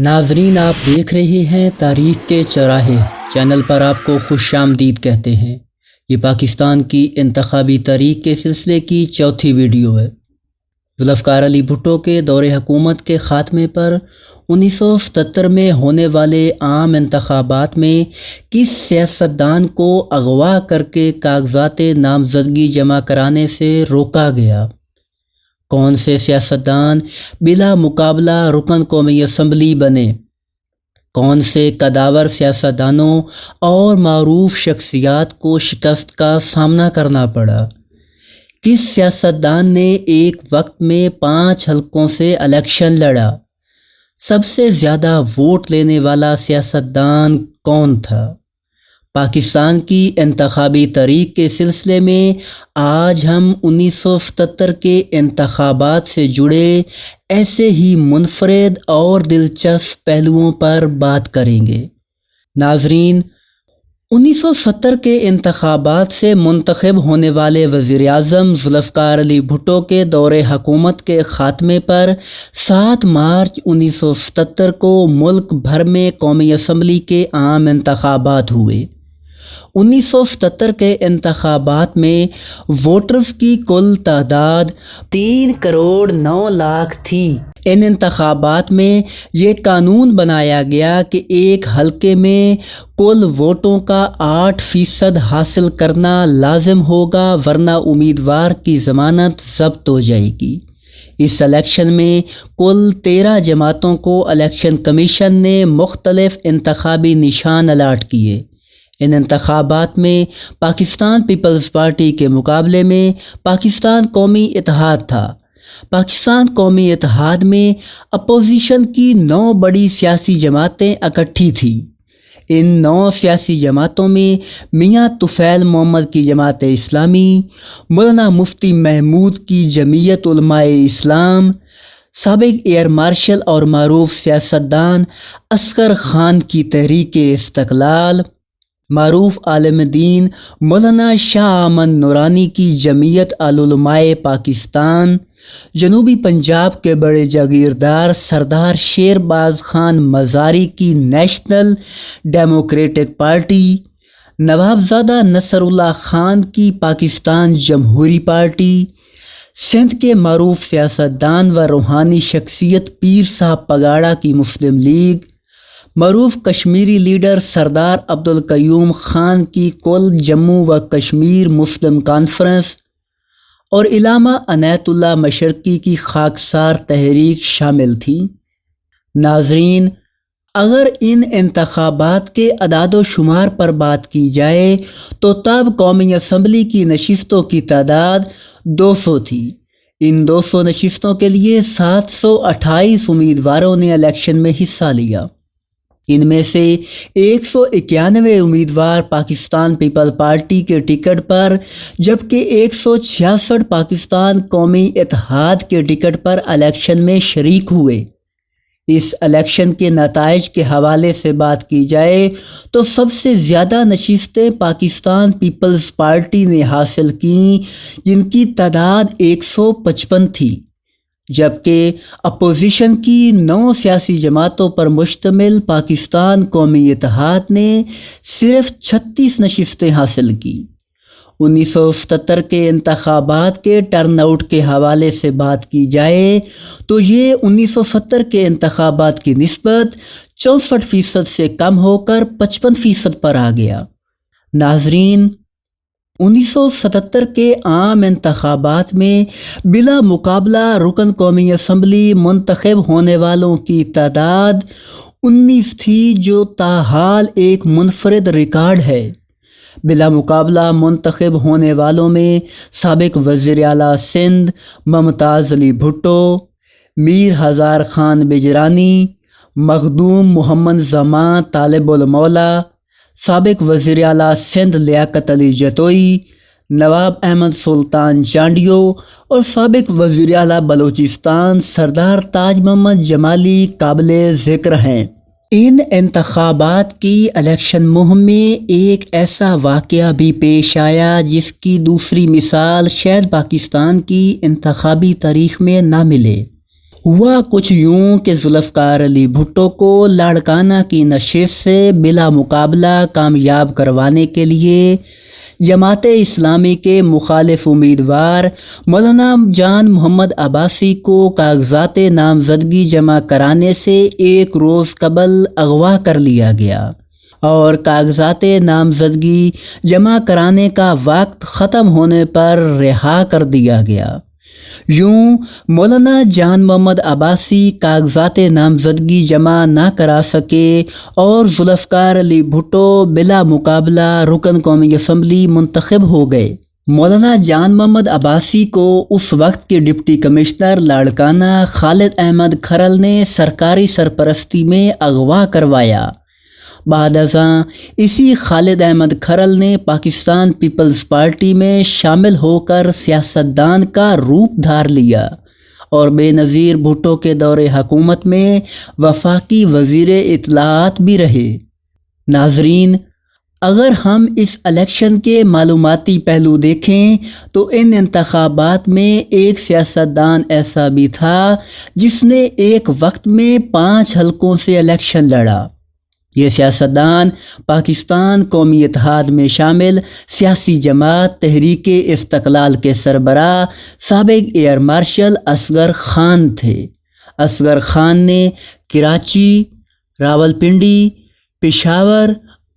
ناظرین، آپ دیکھ رہے ہیں تاریخ کے چراہے چینل پر آپ کو خوش آمدید کہتے ہیں۔ یہ پاکستان کی انتخابی تاریخ کے سلسلے کی چوتھی ویڈیو ہے۔ ذوالفقار علی بھٹو کے دور حکومت کے خاتمے پر 1977 میں ہونے والے عام انتخابات میں کس سیاستدان کو اغوا کر کے کاغذات نامزدگی جمع کرانے سے روکا گیا؟ کون سے سیاستدان بلا مقابلہ رکن قومی اسمبلی بنے؟ کون سے قداور سیاستدانوں اور معروف شخصیات کو شکست کا سامنا کرنا پڑا؟ کس سیاستدان نے ایک وقت میں 5 حلقوں سے الیکشن لڑا؟ سب سے زیادہ ووٹ لینے والا سیاستدان کون تھا؟ پاکستان کی انتخابی تاریخ کے سلسلے میں آج ہم 1977 کے انتخابات سے جڑے ایسے ہی منفرد اور دلچسپ پہلوؤں پر بات کریں گے۔ ناظرین، 1970 کے انتخابات سے منتخب ہونے والے وزیر اعظم ذوالفقار علی بھٹو کے دور حکومت کے خاتمے پر 7 مارچ 1977 کو ملک بھر میں قومی اسمبلی کے عام انتخابات ہوئے۔ 1977 کے انتخابات میں ووٹرز کی کل تعداد 3,09,00,000 تھی۔ ان انتخابات میں یہ قانون بنایا گیا کہ ایک حلقے میں کل ووٹوں کا 8% حاصل کرنا لازم ہوگا، ورنہ امیدوار کی ضمانت ضبط ہو جائے گی۔ اس الیکشن میں کل 13 جماعتوں کو الیکشن کمیشن نے مختلف انتخابی نشان الاٹ کیے۔ ان انتخابات میں پاکستان پیپلز پارٹی کے مقابلے میں پاکستان قومی اتحاد تھا۔ پاکستان قومی اتحاد میں اپوزیشن کی 9 بڑی سیاسی جماعتیں اکٹھی تھیں۔ ان 9 سیاسی جماعتوں میں میاں طفیل محمد کی جماعت اسلامی، مولانا مفتی محمود کی جمعیت علماء اسلام، سابق ایئر مارشل اور معروف سیاستدان اصغر خان کی تحریک استقلال، معروف عالم دین مولانا شاہ احمد نورانی کی جمعیت العلماء پاکستان، جنوبی پنجاب کے بڑے جاگیردار سردار شیر باز خان مزاری کی نیشنل ڈیموکریٹک پارٹی، نوابزادہ نصر اللہ خان کی پاکستان جمہوری پارٹی، سندھ کے معروف سیاستدان و روحانی شخصیت پیر صاحب پگاڑا کی مسلم لیگ، معروف کشمیری لیڈر سردار عبدالقیوم خان کی کل جموں و کشمیر مسلم کانفرنس اور علامہ عنایت اللہ مشرقی کی خاکسار تحریک شامل تھی۔ ناظرین، اگر ان انتخابات کے اعداد و شمار پر بات کی جائے تو تب قومی اسمبلی کی نشستوں کی تعداد 200 تھی۔ ان 200 نشستوں کے لیے 728 امیدواروں نے الیکشن میں حصہ لیا۔ ان میں سے 191 امیدوار پاکستان پیپل پارٹی کے ٹکٹ پر، جبکہ 166 پاکستان قومی اتحاد کے ٹکٹ پر الیکشن میں شریک ہوئے۔ اس الیکشن کے نتائج کے حوالے سے بات کی جائے تو سب سے زیادہ نشستیں پاکستان پیپلز پارٹی نے حاصل کیں، جن کی تعداد 155 تھی، جبکہ اپوزیشن کی 9 سیاسی جماعتوں پر مشتمل پاکستان قومی اتحاد نے صرف 36 نشستیں حاصل کی۔ 1977 کے انتخابات کے ٹرن آؤٹ کے حوالے سے بات کی جائے تو یہ 1970 کے انتخابات کی نسبت 64% سے کم ہو کر 55% پر آ گیا۔ ناظرین، 1977 کے عام انتخابات میں بلا مقابلہ رکن قومی اسمبلی منتخب ہونے والوں کی تعداد 19 تھی، جو تاحال ایک منفرد ریکارڈ ہے۔ بلا مقابلہ منتخب ہونے والوں میں سابق وزیر اعلیٰ سندھ ممتاز علی بھٹو، میر ہزار خان بجرانی، مخدوم محمد زمان طالب المولا، سابق وزیر اعلیٰ سندھ لیاقت علی جتوئی، نواب احمد سلطان چانڈیو اور سابق وزیر اعلیٰ بلوچستان سردار تاج محمد جمالی قابل ذکر ہیں۔ ان انتخابات کی الیکشن مہم میں ایک ایسا واقعہ بھی پیش آیا جس کی دوسری مثال شاید پاکستان کی انتخابی تاریخ میں نہ ملے۔ ہوا کچھ یوں کہ ذوالفقار علی بھٹو کو لاڑکانہ کی نشست سے بلا مقابلہ کامیاب کروانے کے لیے جماعت اسلامی کے مخالف امیدوار مولانا جان محمد عباسی کو کاغذات نامزدگی جمع کرانے سے ایک روز قبل اغوا کر لیا گیا اور کاغذات نامزدگی جمع کرانے کا وقت ختم ہونے پر رہا کر دیا گیا۔ یوں مولانا جان محمد عباسی کاغذات نامزدگی جمع نہ کرا سکے اور ذوالفقار علی بھٹو بلا مقابلہ رکن قومی اسمبلی منتخب ہو گئے۔ مولانا جان محمد عباسی کو اس وقت کے ڈپٹی کمشنر لاڑکانہ خالد احمد کھرل نے سرکاری سرپرستی میں اغوا کروایا۔ بعد ازاں اسی خالد احمد کھرل نے پاکستان پیپلز پارٹی میں شامل ہو کر سیاستدان کا روپ دھار لیا اور بے نظیر بھٹو کے دور حکومت میں وفاقی وزیر اطلاعات بھی رہے۔ ناظرین، اگر ہم اس الیکشن کے معلوماتی پہلو دیکھیں تو ان انتخابات میں ایک سیاستدان ایسا بھی تھا جس نے ایک وقت میں 5 حلقوں سے الیکشن لڑا۔ یہ سیاستدان پاکستان قومی اتحاد میں شامل سیاسی جماعت تحریک استقلال کے سربراہ سابق ایئر مارشل اصغر خان تھے۔ اصغر خان نے کراچی، راولپنڈی، پشاور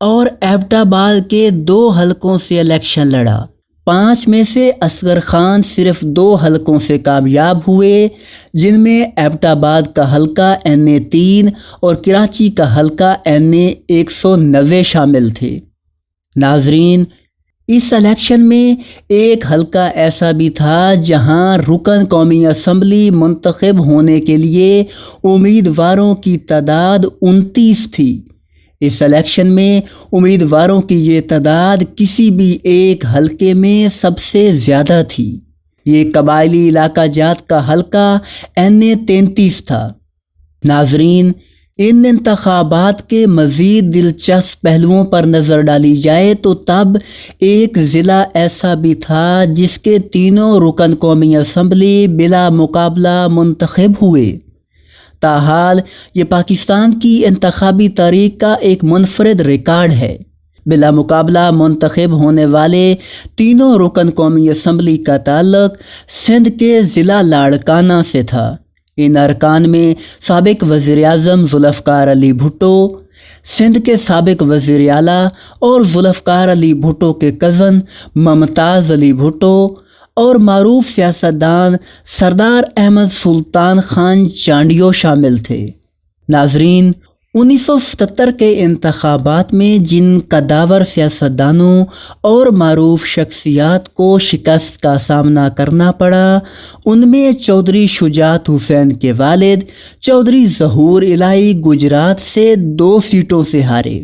اور ایبٹ آباد کے 2 حلقوں سے الیکشن لڑا۔ 5 میں سے اصغر خان صرف 2 حلقوں سے کامیاب ہوئے، جن میں ایبٹ آباد کا حلقہ NA 3 اور کراچی کا حلقہ NA 190 شامل تھے۔ ناظرین، اس الیکشن میں ایک حلقہ ایسا بھی تھا جہاں رکن قومی اسمبلی منتخب ہونے کے لیے امیدواروں کی تعداد 29 تھی۔ اس الیکشن میں امیدواروں کی یہ تعداد کسی بھی ایک حلقے میں سب سے زیادہ تھی۔ یہ قبائلی علاقہ جات کا حلقہ NA 33 تھا۔ ناظرین، ان انتخابات کے مزید دلچسپ پہلوؤں پر نظر ڈالی جائے تو تب ایک ضلع ایسا بھی تھا جس کے 3 رکن قومی اسمبلی بلا مقابلہ منتخب ہوئے۔ تاحال یہ پاکستان کی انتخابی تاریخ کا ایک منفرد ریکارڈ ہے۔ بلا مقابلہ منتخب ہونے والے 3 رکن قومی اسمبلی کا تعلق سندھ کے ضلع لاڑکانہ سے تھا۔ ان ارکان میں سابق وزیر اعظم ذوالفقار علی بھٹو، سندھ کے سابق وزیر اعلیٰ اور ذوالفقار علی بھٹو کے کزن ممتاز علی بھٹو اور معروف سیاستدان سردار احمد سلطان خان چانڈیو شامل تھے۔ ناظرین، 1977 کے انتخابات میں جن قداور سیاستدانوں اور معروف شخصیات کو شکست کا سامنا کرنا پڑا، ان میں چودھری شجاعت حسین کے والد چودھری ظہور الہی گجرات سے 2 سیٹوں سے ہارے۔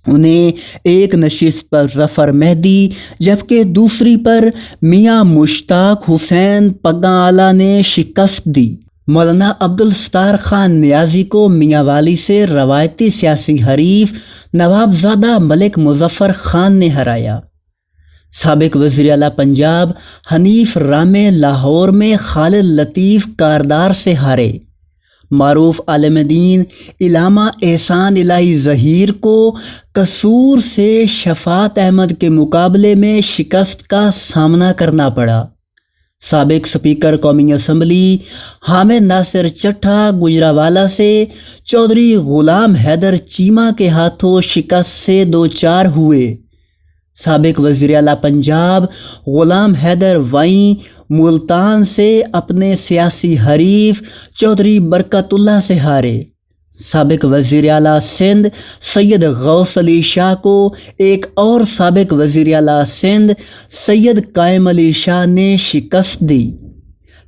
انہیں ایک نشست پر ظفر مہدی جبکہ دوسری پر میاں مشتاق حسین پگاں آلہ نے شکست دی۔ مولانا عبدالستار خان نیازی کو میاں والی سے روایتی سیاسی حریف نوابزادہ ملک مظفر خان نے ہرایا۔ سابق وزیر اعلیٰ پنجاب حنیف رامے لاہور میں خالد لطیف کاردار سے ہارے۔ معروف عالم دین علامہ احسان الہی ظہیر کو قصور سے شفاعت احمد کے مقابلے میں شکست کا سامنا کرنا پڑا۔ سابق سپیکر قومی اسمبلی حامد ناصر چٹھا گجرانوالہ سے چودھری غلام حیدر چیمہ کے ہاتھوں شکست سے دوچار ہوئے۔ سابق وزیر اعلیٰ پنجاب غلام حیدر وائیں ملتان سے اپنے سیاسی حریف چودھری برکت اللہ سے ہارے۔ سابق وزیر اعلیٰ سندھ سید غوث علی شاہ کو ایک اور سابق وزیر اعلیٰ سندھ سید قائم علی شاہ نے شکست دی۔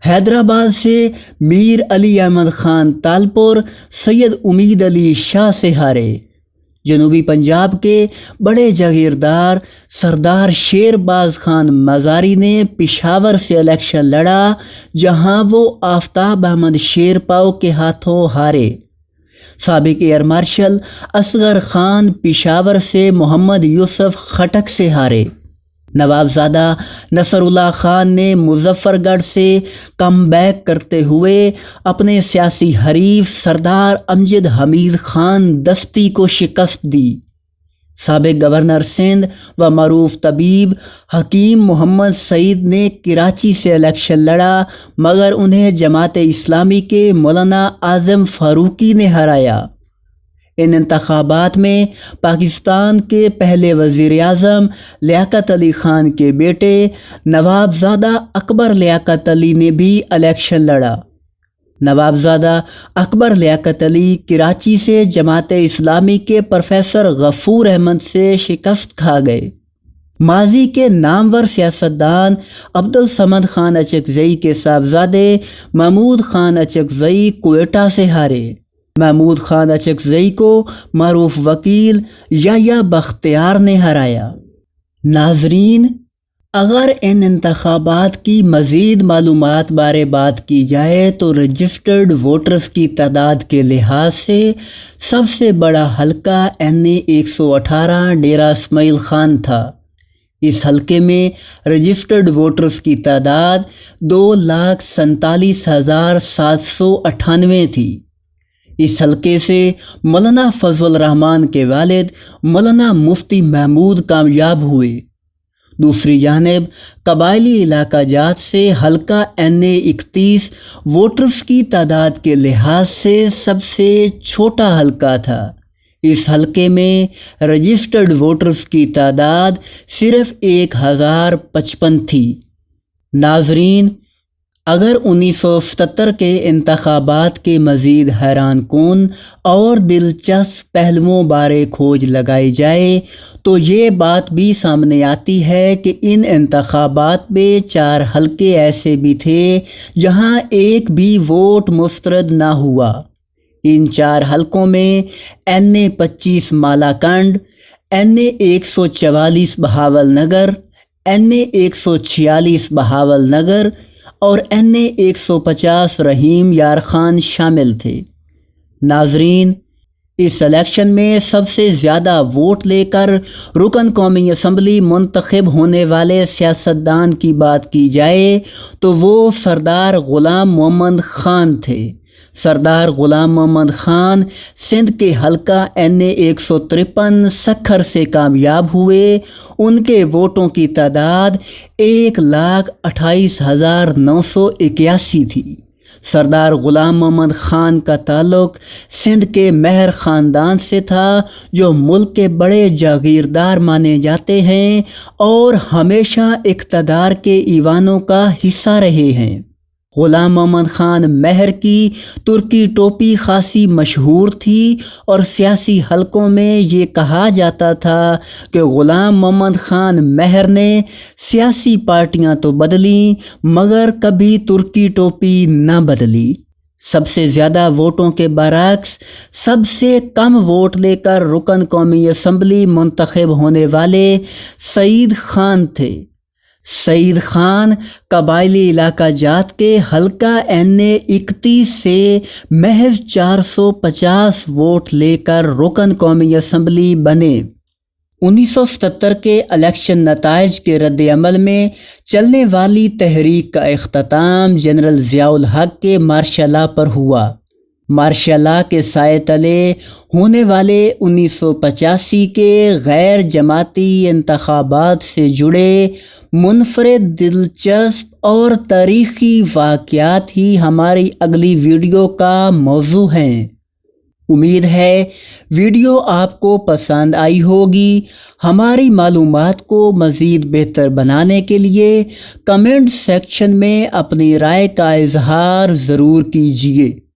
حیدرآباد سے میر علی احمد خان تالپور سید امید علی شاہ سے ہارے۔ جنوبی پنجاب کے بڑے جاگیردار سردار شیر باز خان مزاری نے پشاور سے الیکشن لڑا، جہاں وہ آفتاب احمد شیر پاؤ کے ہاتھوں ہارے۔ سابق ایئر مارشل اصغر خان پشاور سے محمد یوسف خٹک سے ہارے۔ نوابزادہ نصر اللہ خان نے مظفر گڑھ سے کم بیک کرتے ہوئے اپنے سیاسی حریف سردار امجد حمید خان دستی کو شکست دی۔ سابق گورنر سندھ و معروف طبیب حکیم محمد سعید نے کراچی سے الیکشن لڑا، مگر انہیں جماعت اسلامی کے مولانا اعظم فاروقی نے ہرایا۔ ان انتخابات میں پاکستان کے پہلے وزیر اعظم لیاقت علی خان کے بیٹے نوابزادہ اکبر لیاقت علی نے بھی الیکشن لڑا۔ نوابزادہ اکبر لیاقت علی کراچی سے جماعت اسلامی کے پروفیسر غفور احمد سے شکست کھا گئے۔ ماضی کے نامور سیاستدان عبدالصمد خان اچکزئی کے صاحبزادے محمود خان اچکزئی کوئٹہ سے ہارے۔ محمود خان اچکزئی کو معروف وکیل یحییٰ بختیار نے ہرایا۔ ناظرین، اگر ان انتخابات کی مزید معلومات بارے بات کی جائے تو رجسٹرڈ ووٹرز کی تعداد کے لحاظ سے سب سے بڑا حلقہ NA 118 ڈیرہ اسماعیل خان تھا۔ اس حلقے میں رجسٹرڈ ووٹرز کی تعداد 2,47,798 تھی۔ اس حلقے سے مولانا فضل الرحمان کے والد مولانا مفتی محمود کامیاب ہوئے۔ دوسری جانب قبائلی علاقہ جات سے حلقہ NA 31 ووٹرز کی تعداد کے لحاظ سے سب سے چھوٹا حلقہ تھا۔ اس حلقے میں رجسٹرڈ ووٹرز کی تعداد صرف 1,055 تھی۔ ناظرین، اگر 1977 کے انتخابات کے مزید حیران کن اور دلچسپ پہلوؤں بارے کھوج لگائی جائے تو یہ بات بھی سامنے آتی ہے کہ ان انتخابات میں 4 حلقے ایسے بھی تھے جہاں ایک بھی ووٹ مسترد نہ ہوا۔ ان 4 حلقوں میں NA 25 Malakand, NA 144 Bahawal Nagar, NA 146 Bahawal Nagar اور NA 150 رحیم یار خان شامل تھے۔ ناظرین، اس الیکشن میں سب سے زیادہ ووٹ لے کر رکن قومی اسمبلی منتخب ہونے والے سیاستدان کی بات کی جائے تو وہ سردار غلام محمد خان تھے۔ سردار غلام محمد خان سندھ کے حلقہ NA 153 سکھر سے کامیاب ہوئے۔ ان کے ووٹوں کی تعداد 1,28,981 تھی۔ سردار غلام محمد خان کا تعلق سندھ کے مہر خاندان سے تھا جو ملک کے بڑے جاگیردار مانے جاتے ہیں اور ہمیشہ اقتدار کے ایوانوں کا حصہ رہے ہیں۔ غلام محمد خان مہر کی ترکی ٹوپی خاصی مشہور تھی اور سیاسی حلقوں میں یہ کہا جاتا تھا کہ غلام محمد خان مہر نے سیاسی پارٹیاں تو بدلیں مگر کبھی ترکی ٹوپی نہ بدلی۔ سب سے زیادہ ووٹوں کے برعکس سب سے کم ووٹ لے کر رکن قومی اسمبلی منتخب ہونے والے سعید خان تھے۔ سعید خان قبائلی علاقہ جات کے حلقہ NA 31 سے محض 450 ووٹ لے کر رکن قومی اسمبلی بنے۔ 1977 کے الیکشن نتائج کے رد عمل میں چلنے والی تحریک کا اختتام جنرل ضیاء الحق کے مارشل لا پر ہوا۔ مارشل لا کے سائے تلے ہونے والے 1985 کے غیر جماعتی انتخابات سے جڑے منفرد دلچسپ اور تاریخی واقعات ہی ہماری اگلی ویڈیو کا موضوع ہیں۔ امید ہے ویڈیو آپ کو پسند آئی ہوگی۔ ہماری معلومات کو مزید بہتر بنانے کے لیے کمنٹ سیکشن میں اپنی رائے کا اظہار ضرور کیجیے۔